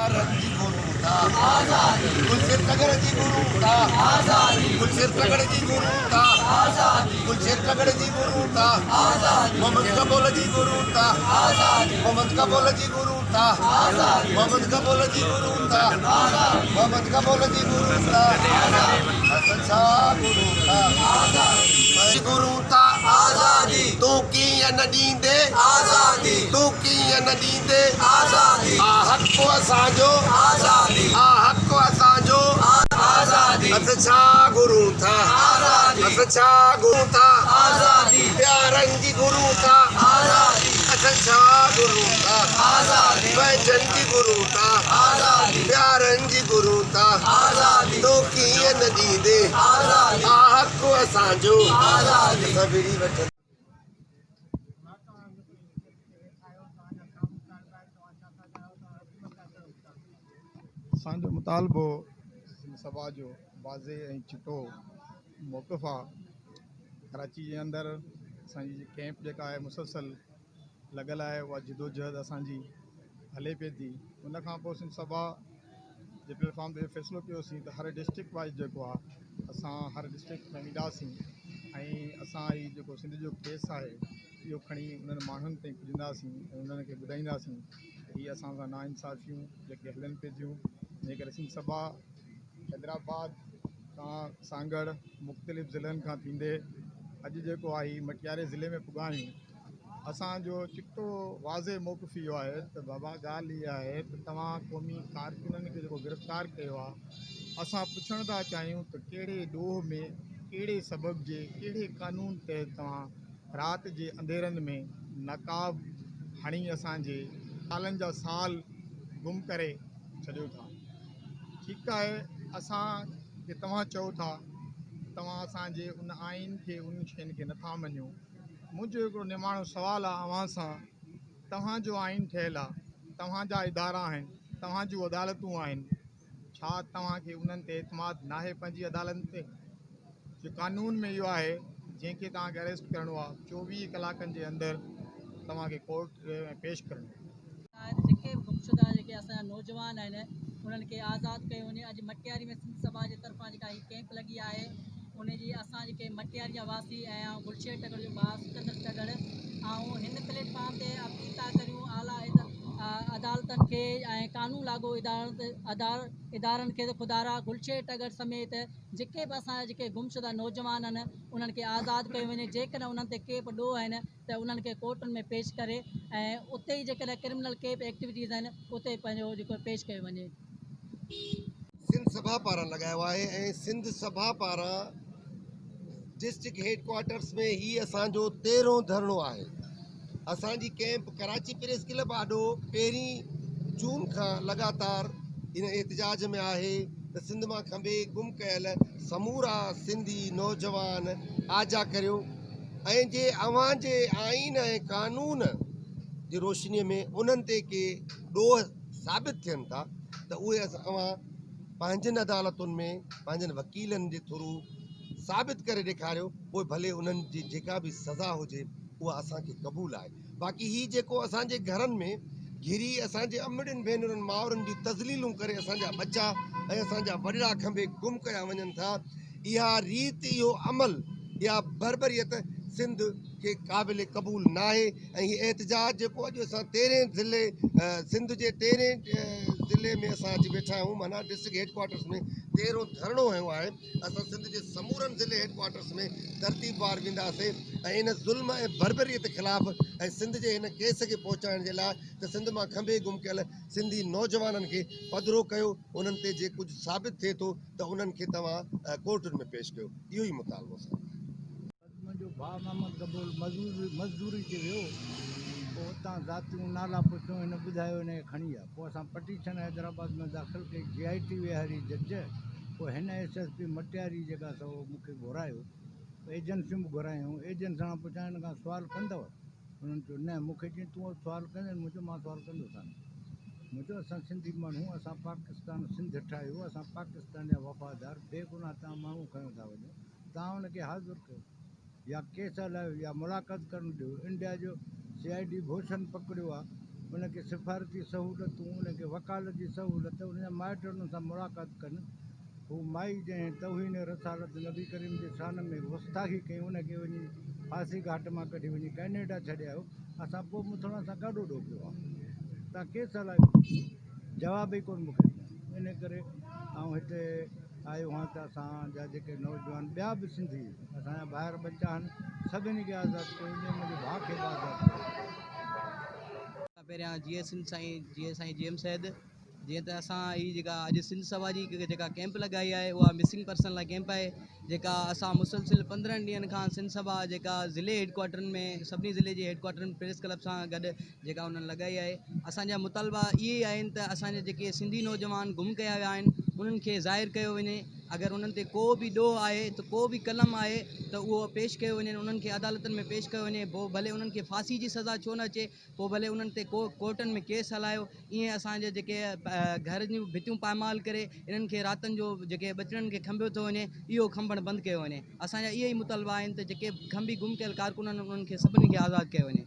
प्यारंजी गुरुता गुलशेर तगड़ जी गुरुता गुलशेर तगड़ जी गुरुता गुलशेर तगड़ जी गुरुता मोहम्मद कबूल जी गुरुता मोहम्मद कबूल जी गुरुता मोहम्मद कबूल जी गुरुता मोहम्मद कबूल जी गुरुता हसन शाह गुरुता गुरुता आजादी तू की न दींदे आजादी तू की न दींदे आजादी आ हक असांजो आजादी आ हक असांजो आजादी हसन शाह गुरुता आजादी हसन शाह गुरुता आजादी प्यारन जी गुरुता आजादी हसन शाह गुरुता आजादी वैजन जी गुरुता आजादी प्यारन जी गुरुता आजादी तो की न दींदे आजादी आ हक असांजो आजादी सबरी वचन असांजो मुतालबो सभा जो वाज़े ऐं चिटो मौक़िफ़ आहे। कराची जे अंदरि असांजी कैंप जेका आहे मुसलसल लॻल आहे, उहा जिदोजहद असांजी हले पई थी। उन खां पोइ सिंध सभा जे प्लेटफॉर्म ते फ़ैसिलो कयोसीं त हर डिस्ट्रिक्ट वाइज़ जेको आहे असां हर डिस्ट्रिक्ट में वेंदासीं ऐं असां हीउ जेको सिंध जो केस आहे इहो खणी उन्हनि माण्हुनि ताईं पुॼंदासीं ऐं उन्हनि खे ॿुधाईंदासीं त हीअ असां सां नाइंसाफ़ियूं जेके हलनि पियूं थियूं। जंहिं करे सिंध सभा हैदराबाद खां सांगड़ मुख़्तलिफ़ ज़िलनि खां थींदे अॼु जेको आहे हीउ मटियारे ज़िले में पुॻा आहियूं। असांजो चिटो वाज़े मौक़िफ़ इहो आहे त बाबा ॻाल्हि इहा आहे त तव्हां क़ौमी कारकुननि खे जेको गिरफ़्तार कयो आहे, असां पुछण था चाहियूं त कहिड़े ॾोह में कहिड़े सबब जे कहिड़े कानून तहत तव्हां राति जे अंधेरनि में नकाब हणी असांजे सालनि जा साल गुम करे छॾियो था। ठीकु आहे, असांखे तव्हां चओ था तव्हां असांजे उन आइन खे उन शयुनि खे नथा मञो। मुंहिंजो हिकिड़ो निमाणो सुवालु आहे अव्हां सां, तव्हांजो आइन ठहियलु आहे, तव्हांजा इदारा आहिनि, तव्हां जूं अदालतूं आहिनि, छा तव्हांखे उन्हनि ते एतमाद नाहे पंहिंजी अदालतुनि ते? जो कानून में इहो आहे जंहिंखे तव्हांखे अरेस्ट करिणो आहे 24 कलाकनि जे अंदरि तव्हांखे कोर्ट में पेश करिणो आहे। जेके गुमशुदा जेके असांजा नौजवान आहिनि उन्हनि खे आज़ादु कयो वञे। अॼु मटियारी में सिंध सभा जे तरफ़ां जेका हीअ कैंप लॻी आहे उनजी असां जेके मटियारी जा वासी ऐं गुलशेर टगड़ जो भाउ सिकंदर टगड़ ऐं हिन प्लेटफॉर्म ते अपील था करियूं आला अदालतनि खे ऐं कानून लागू इदारनि खे त ख़ुदारा गुलशेर टगड़ समेत जेके बि असांजा जेके गुमशुदा नौजवान आहिनि उन्हनि खे आज़ादु कयो वञे। जेकॾहिं उन्हनि ते के बि ॾोह आहिनि त उन्हनि खे कोर्टुनि में पेश करे ऐं उते ई जेकॾहिं क्रिमिनल के बि एक्टिविटीज़ आहिनि उते पंहिंजो जेको पेश कयो वञे। सिंध सभा पारां लॻायो आहे ऐं सिंध सभा पारां डिस्ट्रिक्ट हेडक्वार्टर्स में ही असांजो 13हों धरणो आहे। असांजी कैंप कराची प्रेस क्लब आॾो 1 जून खां लगातार इन एहतजाज में आहे त सिंध मां खंबे गुम कयल समूरा सिंधी नौजवान आजा करियो ऐं जे अव्हां जे आइन ऐं कानून जी रोशनीअ में उन्हनि ते के ॾोह साबित थियनि था त उहे अव्हां पंहिंजनि अदालतुनि में पंहिंजनि वकीलनि जे थ्रू साबित करे ॾेखारियो, पोइ भले उन्हनि जी जेका बि सज़ा हुजे उहा असांखे क़बूल आहे। बाक़ी ही जेको असांजे घरनि में घिरी असांजे अमड़ियुनि भेनरुनि माउरुनि जी तज़लीलूं करे असांजा बच्चा ऐं असांजा वॾड़ा खंबे गुम कया वञनि था, इहा रीति इहो अमल इहा बर्बरियत सिंध के क़ाबिल क़बूल न आहे। ऐं हीअ एहतजाज जेको अॼु असां 13 ज़िले सिंध जे 13 ज़िले में असां अची वेठा आहियूं, माना डिस्ट्रिक्ट हेडक्वार्टर्स में 13हों धरणो हयो आहे। असां सिंध जे समूरनि ज़िले हेडक्वार्टर्स में तरतीबवार वेंदासीं ऐं इन ज़ुल्म ऐं बर्बरियत ख़िलाफ़ ऐं सिंध जे हिन केस खे पहुचाइण जे लाइ त सिंध मां खंबे गुम कयल सिंधी नौजवाननि खे पधिरो कयो, उन्हनि ते जे कुझु साबित थिए थो त उन्हनि खे तव्हां कोर्टुनि में पेश कयो। इहो ई मुतालबो आहे। मुंहिंजो भाउ मोहम्मद कबूल मज़दूरी ते वियो, पोइ उतां ज़ातियूं नाला पुछियूं, हिन ॿुधायो हिन खे खणी आहे। पोइ असां पटीशन हैदराबाद में दाख़िल कई, GIT विहारी जज, पोइ हिन SSP मटियारी जेका अथव मूंखे घुरायो, एजेंसियूं बि घुरायूं, एजेंट सां पुछां हिन खां सुवाल कंदव? हुननि चयो न। मूंखे चई तूं सुवाल कंदे? मुंहिंजो मां सुवाल कंदुसि हाणे। मुंहिंजो असां सिंधी माण्हू, असां पाकिस्तान सिंध ठाहियो, असां पाकिस्तान जा वफ़ादार बेगुनाह तव्हां माण्हू खयो था वञो, तव्हां हुनखे हाज़िर कयो या केस हलायो या मुलाक़ात करणु ॾियो। इंडिया जो CID भूषण पकड़ियो आहे, उनखे सिफ़ारती सहूलियतूं, उनखे वकालत जी सहूलियत, उनजा माइट उन्हनि सां मुलाक़ात कनि। हू माई जंहिं तौहीन रसालत नबी करीम जे शान में गुस्ताखी कई, उनखे वञी फांसी घाट मां कढी वञी कैनेडा छॾे आयो। असां पोइ मुथण सां ॾाढो ॾोह पियो आहे। तव्हां केस हलायो, जवाब ई कोन मूंखे ॾिनो। इन करे ऐं हिते आयो आहियां त असांजा जेके नौजवान ॿिया बि सिंधी असांजा ॿाहिरि बचा आहिनि, सभिनी खे आज़ादु कयो, मुंहिंजे भाउ खे बि आज़ादु कयो। पहिरियां जीअं साईं जेम सैद, जीअं त असां हीअ जेका अॼु सिंध सभा जी जेका कैंप लॻाई आहे उहा मिसिंग पर्सन लाइ कैंप आहे, जेका असां मुसलसिल 15 ॾींहंनि खां सिंध सभा जेका ज़िले हेडक्वाटरनि में सभिनी ज़िले जे हेडक्वाटरनि प्रेस क्लब सां गॾु जेका उन्हनि लॻाई आहे। असांजा मुतालबा इहे ई आहिनि त असांजे जेके सिंधी नौजवान गुम कया विया आहिनि उन्हनि खे ज़ाहिर कयो वञे। अगरि उन्हनि ते को बि ॾोह आहे त को बि कलम आहे त उहो पेश कयो वञे, उन्हनि खे अदालतनि में पेश कयो वञे। पोइ भले उन्हनि खे फांसी जी सज़ा छो न अचे, पोइ भले उन्हनि ते कोर्टनि में केस हलायो। ईअं असांजे जेके घर जूं भितियूं पामाल करे इन्हनि खे रातनि जो जेके ॿचिड़नि खे खंबियो थो वञे, इहो खंभण बंदि कयो वञे। असांजा इहे ई मुतालबा आहिनि त जेके खंबी गुम कयल कारकुन आहिनि उन्हनि खे सभिनी खे आज़ादु कयो वञे।